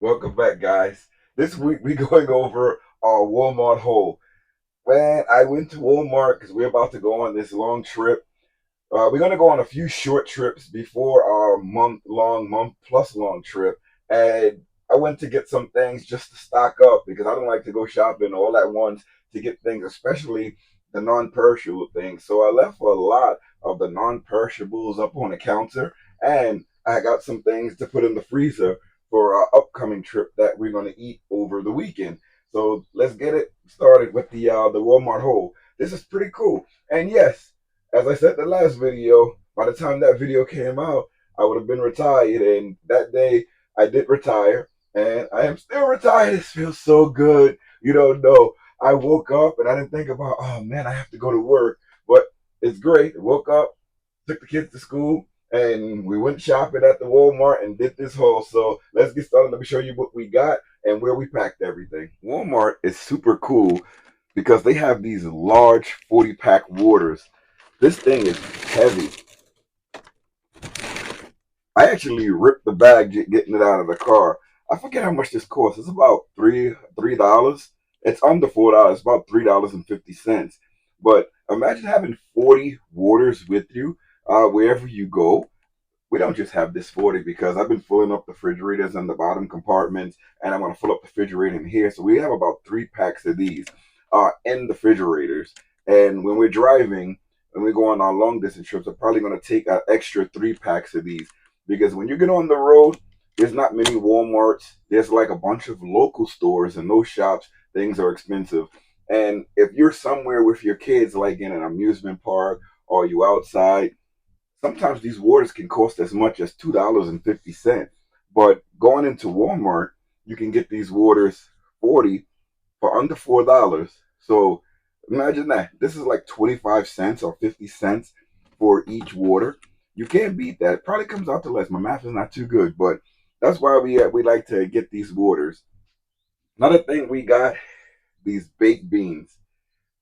Welcome back, guys. This week we going over our Walmart haul. Man, I went to Walmart because we're about to go on this long trip. We're gonna go on a few short trips before our month plus long trip, and I went to get some things just to stock up because I don't like to go shopping all at once to get things, especially the non-perishable things. So I left a lot of the non-perishables up on the counter, and I got some things to put in the freezer for our upcoming trip that we're gonna eat over the weekend. So let's get it started with the Walmart haul. This is pretty cool, and yes, as I said in the last video, by the time that video came out, I would have been retired. And that day, I did retire, and I am still retired. It feels so good. You don't know. I woke up and I didn't think about, oh man, I have to go to work. But it's great. I woke up, took the kids to school, and we went shopping at the Walmart and did this haul. So let's get started. Let me show you what we got and where we packed everything. Walmart is super cool because they have these large 40-pack waters. This thing is heavy. I actually ripped the bag getting it out of the car. I forget how much this costs. It's about $3. It's under $4. It's about $3.50. But imagine having 40 waters with you wherever you go. We don't just have this 40 because I've been filling up the refrigerators in the bottom compartments, and I'm going to fill up the refrigerator in here. So we have about 3 packs of these in the refrigerators. And when we're driving, when we go on our long distance trips, I'm probably going to take an extra 3 packs of these because when you get on the road, there's not many Walmarts. There's like a bunch of local stores, and those shops, things are expensive. And if you're somewhere with your kids, like in an amusement park or you outside, sometimes these waters can cost as much as $2.50. But going into Walmart, you can get these waters 40 for under $4. So imagine that. This is like 25 cents or 50 cents for each water. You can't beat that. It probably comes out to less. My math is not too good, but that's why we like to get these waters. Another thing we got, these baked beans.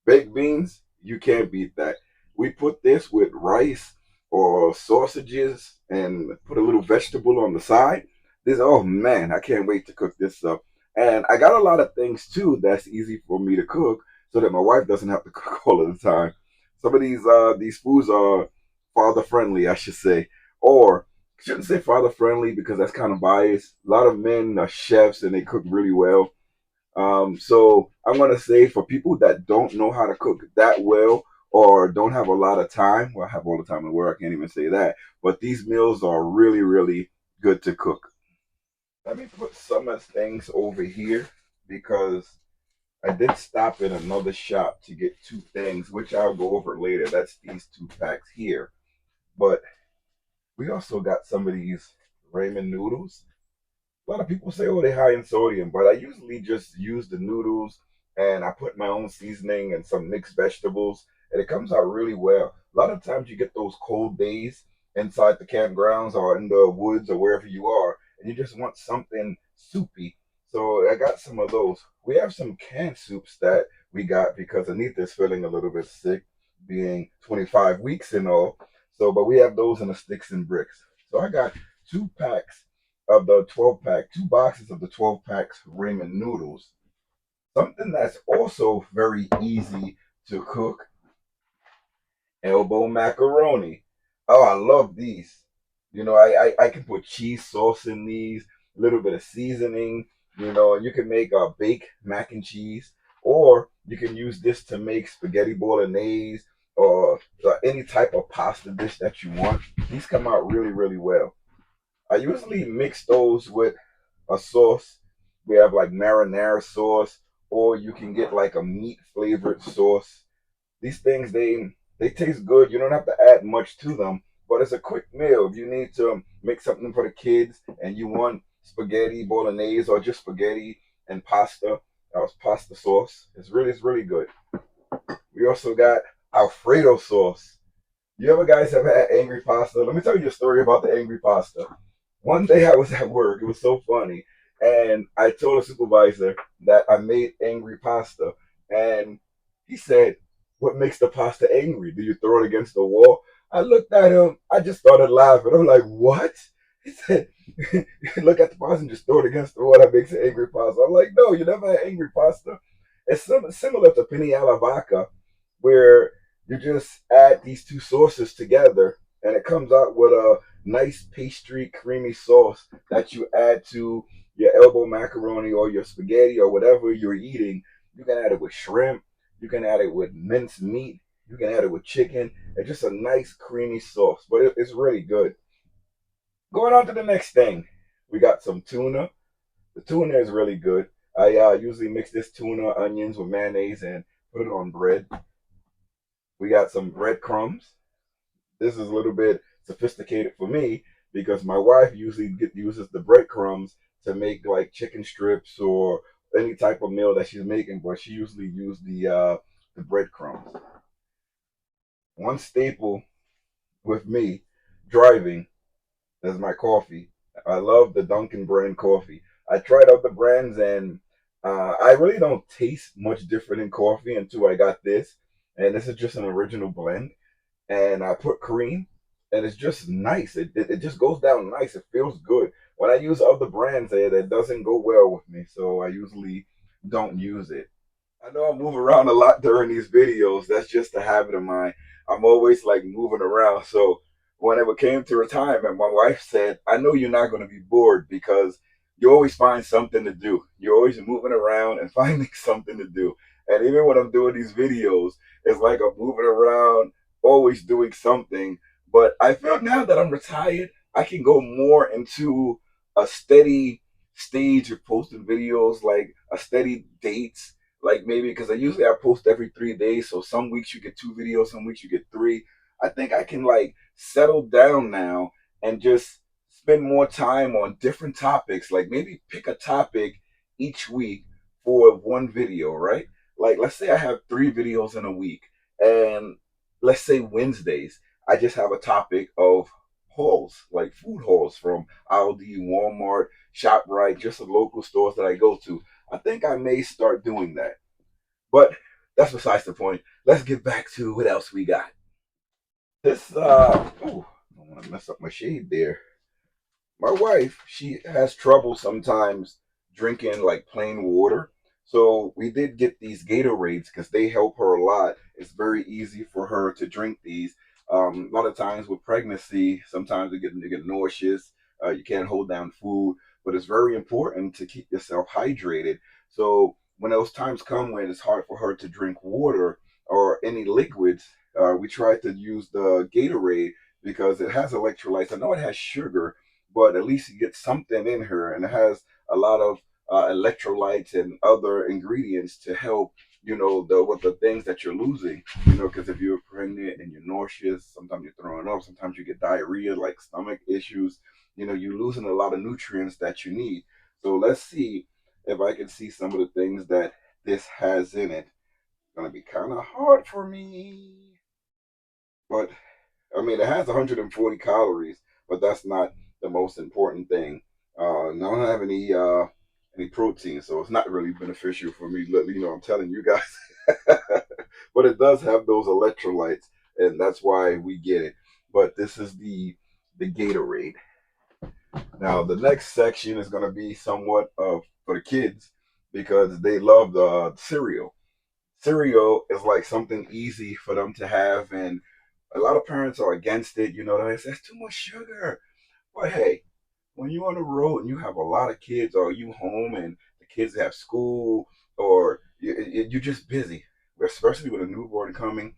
Baked beans, you can't beat that. We put this with rice or sausages and put a little vegetable on the side. This, oh man, I can't wait to cook this up. And I got a lot of things too that's easy for me to cook so that my wife doesn't have to cook all of the time. Some of these foods are father friendly, I should say. Or I shouldn't say father friendly because that's kind of biased. A lot of men are chefs and they cook really well. So I'm gonna say for people that don't know how to cook that well or don't have a lot of time, well, I have all the time in the world. I can't even say that. But these meals are really, really good to cook. Let me put some of things over here because I did stop in another shop to get 2 things, which I'll go over later. That's these 2 packs here. But we also got some of these ramen noodles. A lot of people say, oh, they're high in sodium, but I usually just use the noodles and I put my own seasoning and some mixed vegetables, and it comes out really well. A lot of times you get those cold days inside the campgrounds or in the woods or wherever you are, and you just want something soupy. So I got some of those. We have some canned soups that we got because Anita's feeling a little bit sick, being 25 weeks and all. So, but we have those in the sticks and bricks. So I got 2 packs of the 12 pack, 2 boxes of the 12 packs ramen noodles. Something that's also very easy to cook, elbow macaroni. Oh, I love these. You know, I can put cheese sauce in these, a little bit of seasoning, and you can make a baked mac and cheese, or you can use this to make spaghetti bolognese or any type of pasta dish that you want. These come out really, really well. I usually mix those with a sauce. We have like marinara sauce, or you can get like a meat flavored sauce. These things they taste good. You don't have to add much to them, but it's a quick meal. If you need to make something for the kids and you want spaghetti bolognese or just spaghetti and pasta, pasta sauce. It's really good. We also got Alfredo sauce. You ever guys have had angry pasta? Let me tell you a story about the angry pasta. One day I was at work. It was so funny. And I told the supervisor that I made angry pasta. And he said, what makes the pasta angry? Do you throw it against the wall? I looked at him. I just started laughing. I'm like, what? He said, look at the pasta and just throw it against the wall. That makes it angry pasta. I'm like, no, you never had angry pasta. It's similar to penne alla vodka, where you just add these two sauces together and it comes out with a nice pastry creamy sauce that you add to your elbow macaroni or your spaghetti or whatever you're eating. You can add it with shrimp, you can add it with minced meat, you can add it with chicken. It's just a nice creamy sauce, but it's really good. Going on to the next thing, we got some tuna. The tuna is really good. I usually mix this tuna, onions with mayonnaise, and put it on bread. We got some breadcrumbs. This is a little bit sophisticated for me because my wife usually uses the breadcrumbs to make like chicken strips or any type of meal that she's making, but she usually uses the breadcrumbs. One staple with me driving is my coffee. I love the Dunkin' brand coffee. I tried other brands and I really don't taste much different in coffee until I got this. And this is just an original blend. And I put cream, and it's just nice. It just goes down nice. It feels good. When I use other brands, that doesn't go well with me, so I usually don't use it. I know I move around a lot during these videos. That's just a habit of mine. I'm always like moving around. So whenever it came to retirement, my wife said, I know you're not going to be bored because you always find something to do. You're always moving around and finding something to do. And even when I'm doing these videos, it's like I'm moving around, always doing something. But I feel now that I'm retired, I can go more into a steady stage of posting videos, like a steady dates, like maybe because I post every 3 days, so some weeks you get two videos, some weeks you get three. I think I can like settle down now and just spend more time on different topics, like maybe pick a topic each week for one video, right? Like let's say I have 3 videos in a week, and let's say Wednesdays I just have a topic of hauls, like food hauls from Aldi, Walmart, ShopRite, just the local stores that I go to. I think I may start doing that. But that's besides the point. Let's get back to what else we got. This oh, I don't want to mess up my shade there. My wife, she has trouble sometimes drinking like plain water. So we did get these Gatorades because they help her a lot. It's very easy for her to drink these. A lot of times with pregnancy, sometimes you get nauseous. You can't hold down food, but it's very important to keep yourself hydrated. So when those times come when it's hard for her to drink water or any liquids, we try to use the Gatorade because it has electrolytes. I know it has sugar, but at least you get something in her, and it has a lot of electrolytes and other ingredients to help the with the things that you're losing. Because if you're pregnant and you're nauseous, sometimes you're throwing up, sometimes you get diarrhea, like stomach issues. You're losing a lot of nutrients that you need. So let's see if I can see some of the things that this has in it. It's gonna be kind of hard for me, but I mean, it has 140 calories, but that's not the most important thing. I don't have any protein, so it's not really beneficial for me. I'm telling you guys, but it does have those electrolytes, and that's why we get it. But this is the Gatorade. Now, the next section is going to be somewhat of for the kids because they love the cereal. Cereal is like something easy for them to have, and a lot of parents are against it. They say that's too much sugar. But hey, when you're on the road and you have a lot of kids, or you home and the kids have school, or you're just busy, especially with a newborn coming,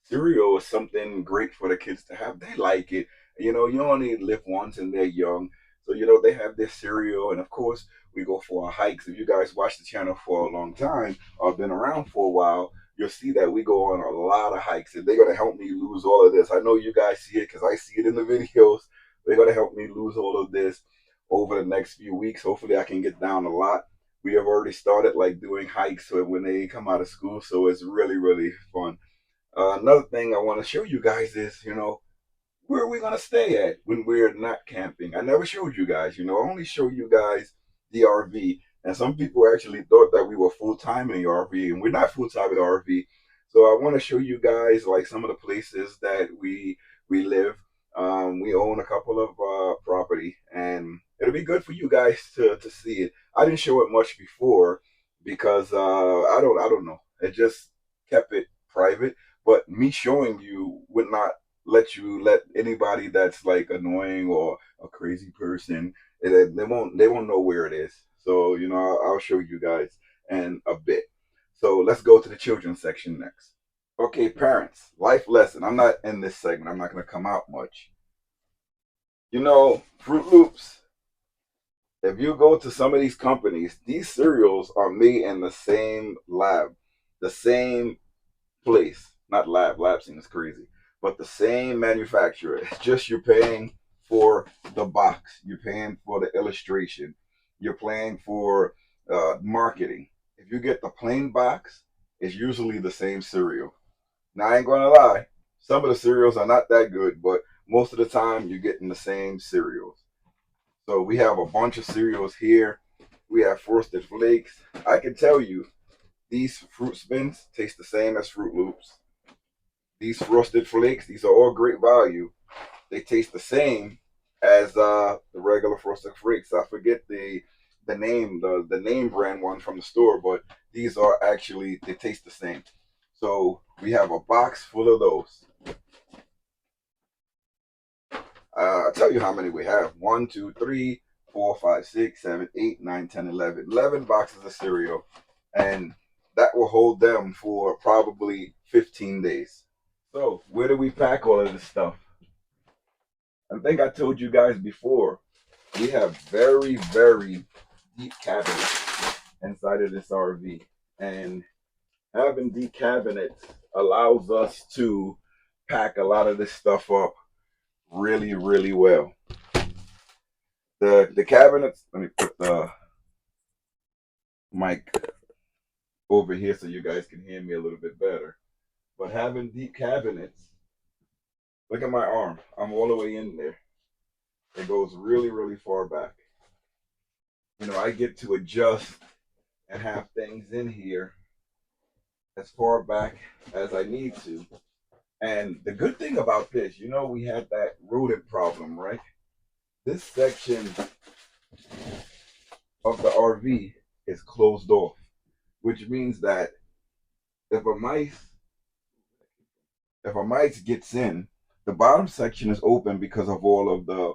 cereal is something great for the kids to have. They like it. You only live once and they're young. So, they have their cereal. And of course, we go for our hikes. If you guys watch the channel for a long time or been around for a while, you'll see that we go on a lot of hikes. And they're going to help me lose all of this. I know you guys see it because I see it in the videos. They're going to help me lose all of this over the next few weeks. Hopefully, I can get down a lot. We have already started like doing hikes so when they come out of school. So it's really, really fun. Another thing I want to show you guys is, where are we going to stay at when we're not camping? I never showed you guys, I only show you guys the RV. And some people actually thought that we were full time in the RV, and we're not full time in the RV. So I want to show you guys like some of the places that we live. We own a couple of property, and it'll be good for you guys to see it. I didn't show it much before because I don't know. It just kept it private. But me showing you would not let anybody that's like annoying or a crazy person. They won't know where it is. So I'll show you guys in a bit. So let's go to the children's section next. Okay, parents, life lesson. I'm not in this segment. I'm not going to come out much. Fruit Loops, if you go to some of these companies, these cereals are made in the same lab, the same place. Not lab, lab seems crazy, but the same manufacturer. It's just you're paying for the box, you're paying for the illustration, you're paying for marketing. If you get the plain box, it's usually the same cereal. Now, I ain't gonna lie, some of the cereals are not that good, but most of the time you're getting the same cereals. So we have a bunch of cereals here. We have Frosted Flakes. I can tell you, these fruit spins taste the same as Fruit Loops. These Frosted Flakes, these are all great value. They taste the same as the regular Frosted Flakes. I forget the name brand one from the store, but these are actually they taste the same. So we have a box full of those. I'll tell you how many we have. 11 boxes of cereal. And that will hold them for probably 15 days. So, where do we pack all of this stuff? I think I told you guys before, we have very, very deep cabinets inside of this RV. And having deep cabinets allows us to pack a lot of this stuff up really, really well. The cabinets, let me put the mic over here so you guys can hear me a little bit better. But having deep cabinets, look at my arm. I'm all the way in there. It goes really, really far back. I get to adjust and have things in here as far back as I need to. And the good thing about this, we had that rodent problem, right? This section of the RV is closed off, which means that if a mice if a mice gets in, the bottom section is open because of all of the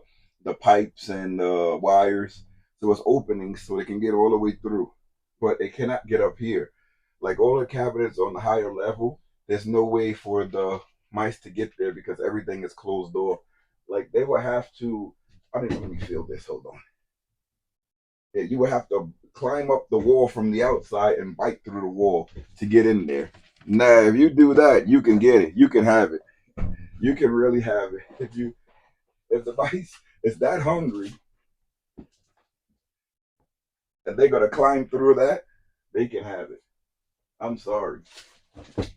pipes and the wires. So it's opening so they can get all the way through. But they cannot get up here. Like all the cabinets on the higher level, there's no way for the mice to get there because everything is closed off. Like they will have to I didn't let me feel this. Hold on. Yeah, you would have to climb up the wall from the outside and bite through the wall to get in there. Now, if you do that, you can get it. You can have it. You can really have it. If the mice is that hungry and they're gonna climb through that, they can have it. I'm sorry. If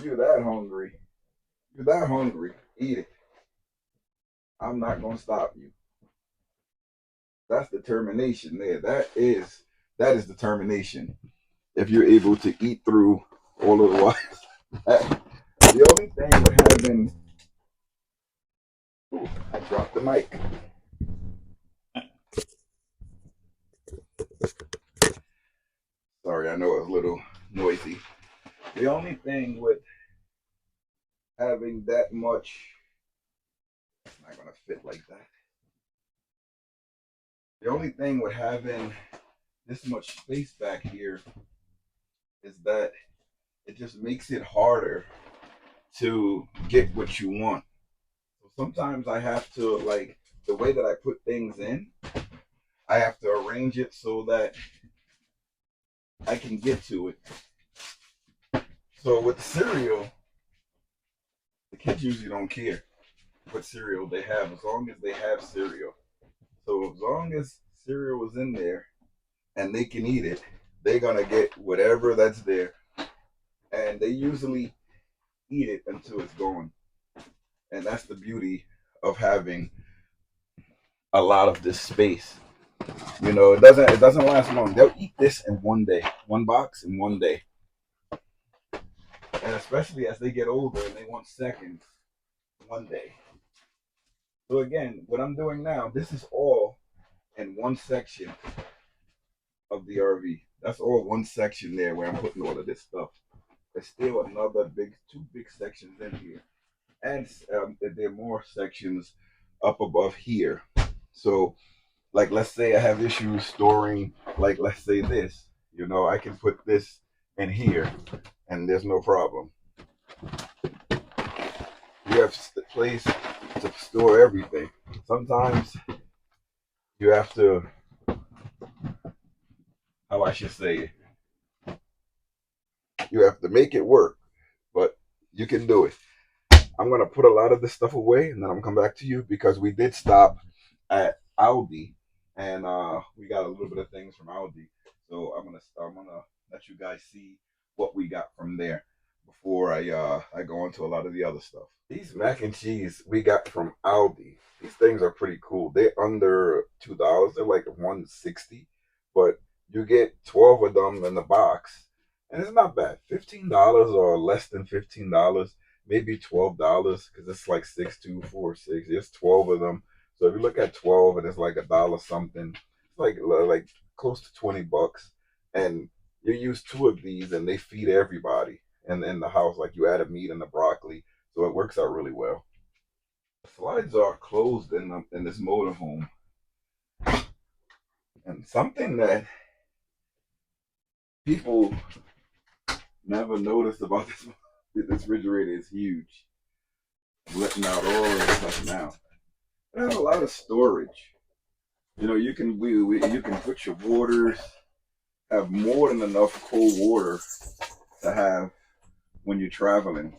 you're that hungry, eat it. I'm not gonna stop you. That's determination there. That is determination. If you're able to eat through all of the wires. The only thing with having ooh, I dropped the mic. Sorry, I know it was a little noisy. The only thing with having that much, it's not gonna fit like that. The only thing with having this much space back here is that it just makes it harder to get what you want. So sometimes I have to like the way that I put things in, I have to arrange it so that I can get to it. So with cereal, the kids usually don't care what cereal they have as long as they have cereal. So as long as cereal is in there and they can eat it, they're gonna get whatever that's there. And they usually eat it until it's gone. And that's the beauty of having a lot of this space. It doesn't last long. They'll eat this in one day, one box in one day. And especially as they get older and they want seconds, one day. So again, what I'm doing now, this is all in one section of the RV. That's all one section there where I'm putting all of this stuff. There's still another two big sections in here, and there are more sections up above here. So, like, let's say I have issues storing, like, let's say this, I can put this in here, and there's no problem. You have a place to store everything. Sometimes you have to, how I should say it, you have to make it work, but you can do it. I'm gonna put a lot of this stuff away, and then I'm gonna come back to you because we did stop at Aldi, and we got a little bit of things from Aldi. So I'm gonna let you guys see what we got from there before I go into a lot of the other stuff. These mac and cheese we got from Aldi. These things are pretty cool. They're under $2. They're like 160, but you get 12 of them in the box, and it's not bad. $15 or less than $15, maybe $12 because it's like 6, 2, 4, 6. There's 12 of them. So if you look at 12 and it's like a dollar something, it's like close to $20, and you use two of these and they feed everybody in the house. Like you add a meat and the broccoli, so it works out really well. The slides are closed in this motorhome, and something that people never noticed about this refrigerator is huge. I'm letting out all of this stuff now. It has a lot of storage. You can put your waters, have more than enough cold water to have when you're traveling.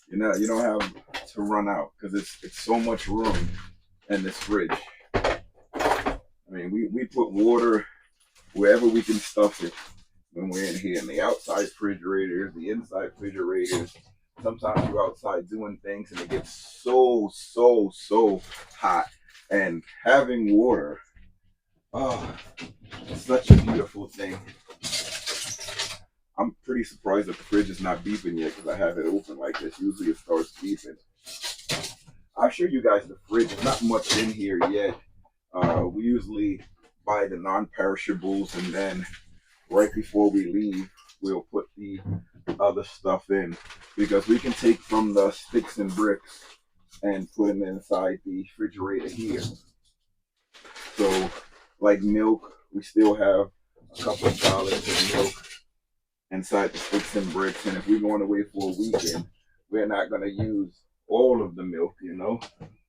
You don't have to run out because it's so much room in this fridge. I mean, we put water wherever we can stuff it when we're in here, in the outside refrigerators, the inside refrigerators. Sometimes you're outside doing things and it gets so hot. And having water, oh, it's such a beautiful thing. I'm pretty surprised that the fridge is not beeping yet because I have it open like this. Usually it starts beeping. I'll show you guys the fridge. There's not much in here yet. We usually buy the non-perishables, and then right before we leave, we'll put the other stuff in because we can take from the sticks and bricks and put them inside the refrigerator here. So, like milk, we still have a couple of gallons of milk inside the sticks and bricks. And if we're going away for a weekend, we're not going to use all of the milk.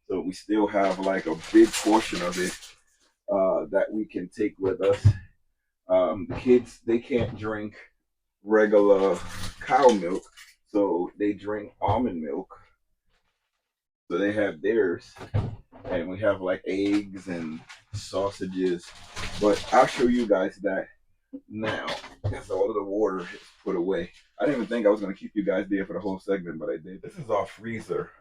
So we still have like a big portion of it that we can take with us. The kids, they can't drink regular cow milk, so they drink almond milk. So they have theirs, and we have like eggs and sausages. But I'll show you guys that now because all of the water is put away. I didn't even think I was going to keep you guys there for the whole segment, but I did. This is our freezer.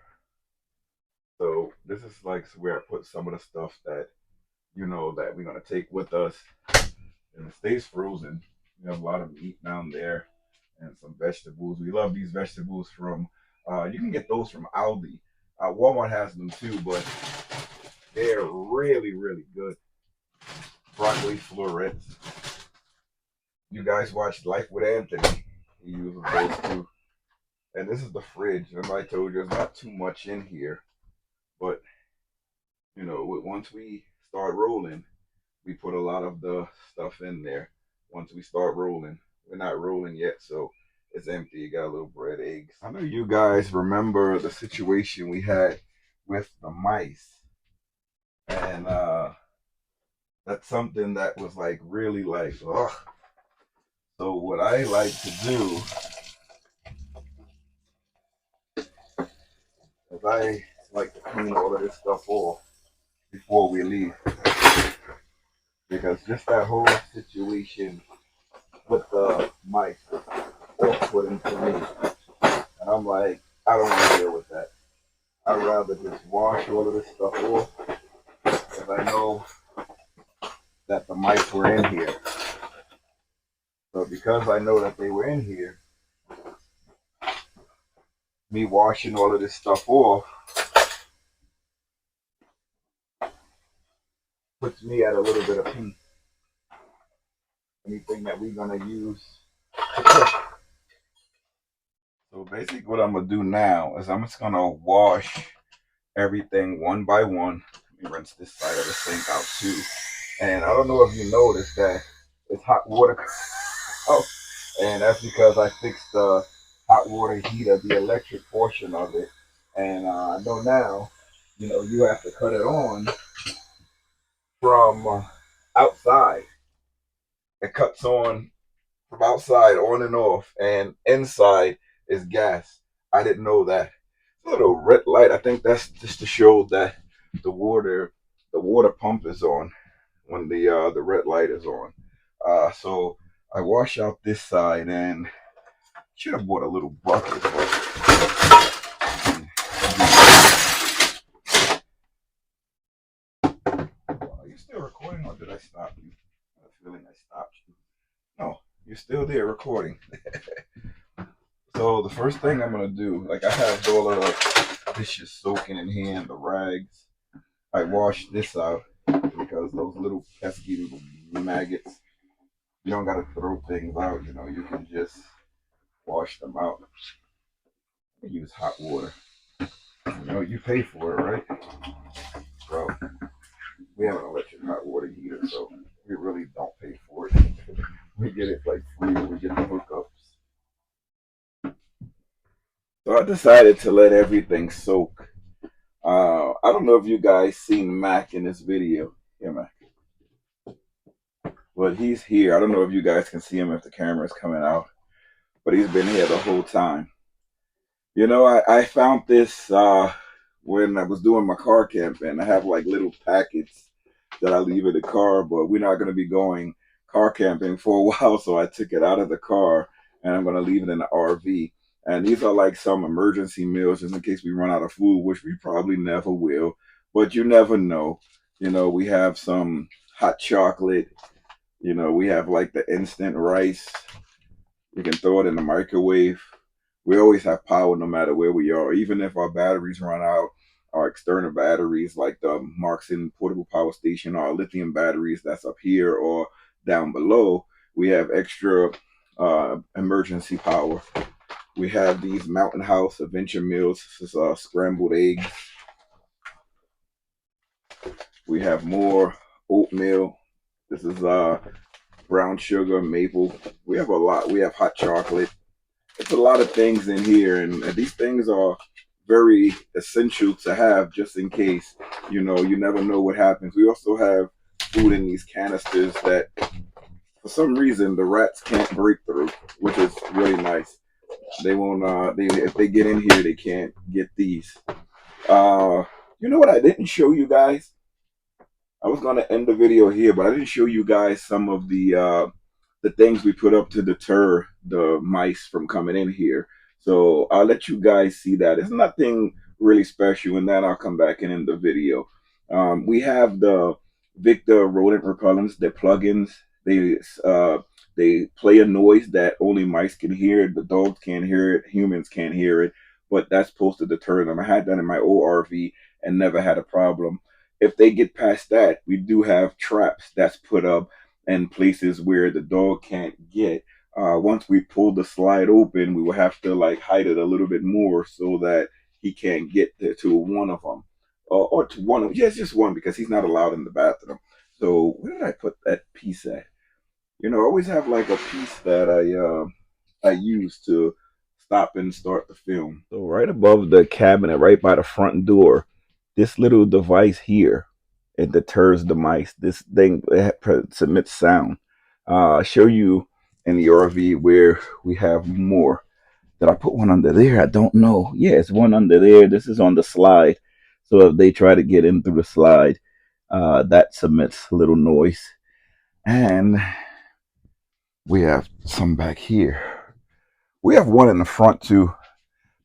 So this is like where I put some of the stuff that that we're gonna take with us, and it stays frozen. We have a lot of meat down there and some vegetables. We love these vegetables from. You can get those from Aldi. Walmart has them too, but they're really good. Broccoli florets. You guys watched Life with Anthony. He uses those too. And this is the fridge. And I told you, there's not too much in here, but once we start rolling, we put a lot of the stuff in there. Once we start rolling, we're not rolling yet, so it's empty. You got a little bread, eggs. I know you guys remember the situation we had with the mice, and that's something that was like really like, ugh. So what I like to do is I like to clean all of this stuff off before we leave, because just that whole situation with the mice was off-putting to me. And I'm like, I don't want to deal with that. I'd rather just wash all of this stuff off because I know that the mice were in here. So because I know that they were in here, me washing all of this stuff off puts me at a little bit of peace. Anything that we're gonna use to cook. So basically, what I'm gonna do now is I'm just gonna wash everything one by one. Let me rinse this side of the sink out too. And I don't know if you noticed that it's hot water. Oh, and that's because I fixed the hot water heater, the electric portion of it. And I know now, you have to cut it on from outside. It cuts on from outside on and off, and inside is gas. I didn't know that. It's a little red light. I think that's just to show that the water the water pump is on when the red light is on. So I wash out this side, and should have bought a little bucket. Are you still recording, or did I stop you? I have a feeling I stopped you. No, you're still there recording. So the first thing I'm gonna do, like I have all of the dishes soaking in here and the rags. I wash this out because those little pesky little maggots. You don't gotta throw things out. You can just wash them out. Use hot water. You pay for it, right? Bro, we have an electric hot water heater, so we really don't pay for it. We get it like free when we get the hookups. So I decided to let everything soak. I don't know if you guys seen Mac in this video. Yeah, Mac. But he's here. I don't know if you guys can see him if the camera is coming out. But he's been here the whole time. I found this when I was doing my car camping. I have like little packets that I leave in the car, but we're not going to be going car camping for a while. So I took it out of the car and I'm going to leave it in the RV. And these are like some emergency meals just in case we run out of food, which we probably never will. But you never know. We have some hot chocolate. We have like the instant rice. We can throw it in the microwave. We always have power no matter where we are. Even if our batteries run out, our external batteries like the Markson portable power station, or lithium batteries that's up here or down below, we have extra emergency power. We have these Mountain House Adventure Meals. This is scrambled eggs. We have more oatmeal. This is brown sugar, maple. We have a lot. We have hot chocolate. It's a lot of things in here, and these things are very essential to have just in case. You never know what happens. We also have food in these canisters that, for some reason, the rats can't break through, which is really nice. They won't. If they get in here, they can't get these. You know what I didn't show you guys? I was gonna end the video here, but I didn't show you guys some of the things we put up to deter the mice from coming in here. So I'll let you guys see that. It's nothing really special, and then I'll come back and end the video. We have the Victor rodent repellents, the plugins. They play a noise that only mice can hear. The dogs can't hear it. Humans can't hear it, but that's supposed to deter them. I had that in my old RV and never had a problem. If they get past that, we do have traps that's put up in places where the dog can't get. Once we pull the slide open, we will have to like hide it a little bit more so that he can't get to one of them, or to one of. Yes, just one because he's not allowed in the bathroom. So where did I put that piece at? I always have like a piece that I use to stop and start the film. So right above the cabinet, right by the front door, this little device here, it deters the mice. This thing submits sound. I'll show you in the RV where we have more. Did I put one under there? I don't know. Yeah, it's one under there. This is on the slide. So if they try to get in through the slide, that submits a little noise. And we have some back here. We have one in the front too.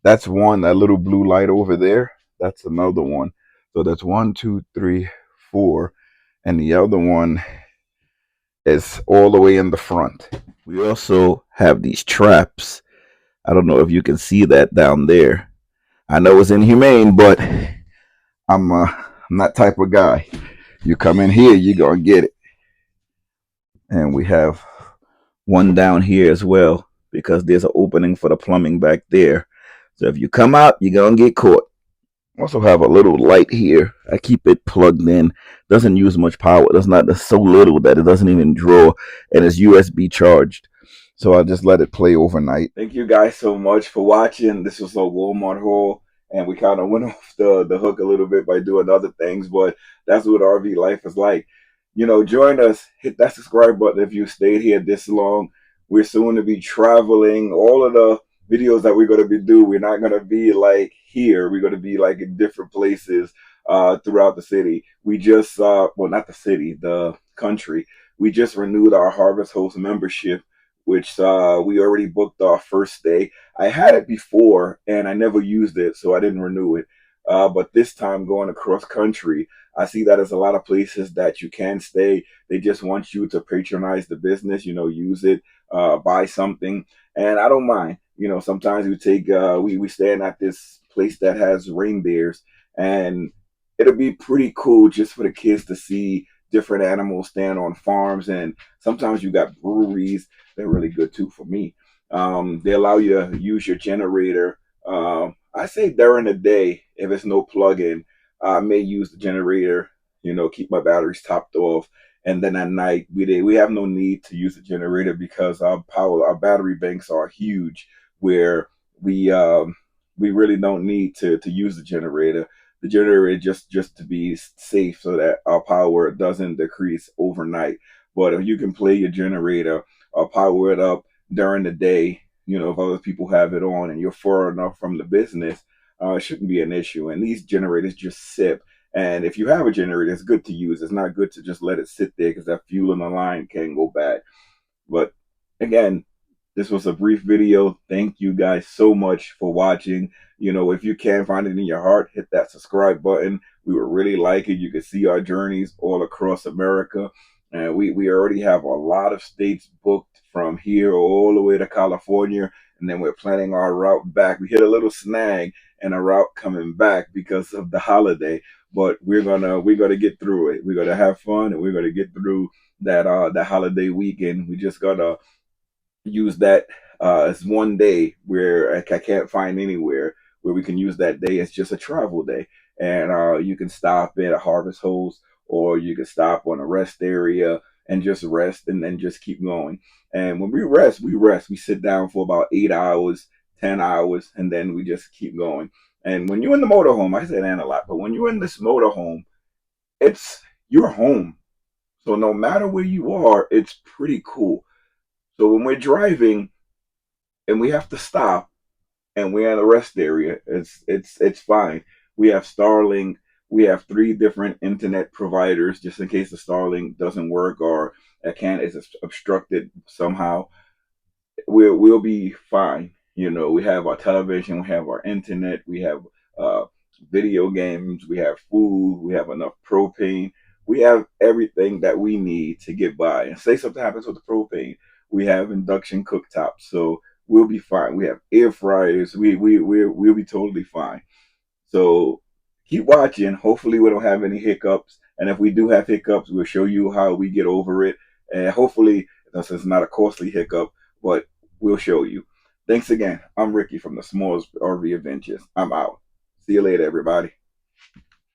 That's one, that little blue light over there. That's another one. So that's 1, 2, 3, 4. And the other one is all the way in the front. We also have these traps. I don't know if you can see that down there. I know it's inhumane, but I'm not type of guy. You come in here, you're gonna get it. And we have one down here as well because there's an opening for the plumbing back there. So if you come out, you're gonna get caught. Also have a little light here. I keep it plugged in. Doesn't use much power. It's so little that it doesn't even draw, and it's USB charged. So I just let it play overnight. Thank you guys so much for watching. This was a Walmart haul, and we kind of went off the hook a little bit by doing other things, but that's what RV life is like. Join us. Hit that subscribe button if you stayed here this long. We're soon to be traveling. All of the videos that we're going to be doing, we're not going to be like here. We're going to be like in different places throughout the city. We just, well, not the city, the country. We just renewed our Harvest Host membership, which we already booked our first day. I had it before and I never used it, so I didn't renew it. But this time going across country, I see that there's a lot of places that you can stay. They just want you to patronize the business, use it, buy something. And I don't mind. Sometimes we stand at this place that has reindeers, and it'll be pretty cool just for the kids to see different animals stand on farms. And sometimes you got breweries. They're really good too for me. They allow you to use your generator. I say during the day, if it's no plug-in, I may use the generator, keep my batteries topped off. And then at night, we have no need to use the generator because our battery banks are huge, where we really don't need to use the generator. The generator just to be safe so that our power doesn't decrease overnight. But if you can play your generator or power it up during the day, if other people have it on and you're far enough from the business, it shouldn't be an issue. And these generators just sip. And if you have a generator, it's good to use. It's not good to just let it sit there because that fuel in the line can go bad. But again, this was a brief video. Thank you guys so much for watching. If you can find it in your heart, hit that subscribe button. We would really like it. You can see our journeys all across America. And we already have a lot of states booked from here all the way to California. And then we're planning our route back. We hit a little snag and a route coming back because of the holiday. But we're gonna get through it. We're gonna have fun and we're gonna get through that holiday weekend. We just gotta use that as one day where I can't find anywhere where we can use that day as just a travel day. And you can stop at a Harvest Host, or you can stop on a rest area and just rest and then just keep going. And when we rest, we rest. We sit down for about 8 hours, 10 hours, and then we just keep going. And when you're in the motorhome, I say that a lot, but when you're in this motorhome, it's your home. So no matter where you are, it's pretty cool. So when we're driving and we have to stop and we're in a rest area, it's fine. We have Starlink. We have 3 different internet providers just in case the Starlink doesn't work or is obstructed somehow. We'll be fine. We have our television, we have our internet, we have uh, video games, we have food, we have enough propane, we have everything that we need to get by. And say something happens with the propane, we have induction cooktops, so we'll be fine. We have air fryers, we'll be totally fine. So keep watching. Hopefully we don't have any hiccups, and if we do have hiccups, we'll show you how we get over it. And hopefully this is not a costly hiccup, but we'll show you. Thanks again. I'm Ricky from the S'mores RV Adventures. I'm out. See you later, everybody.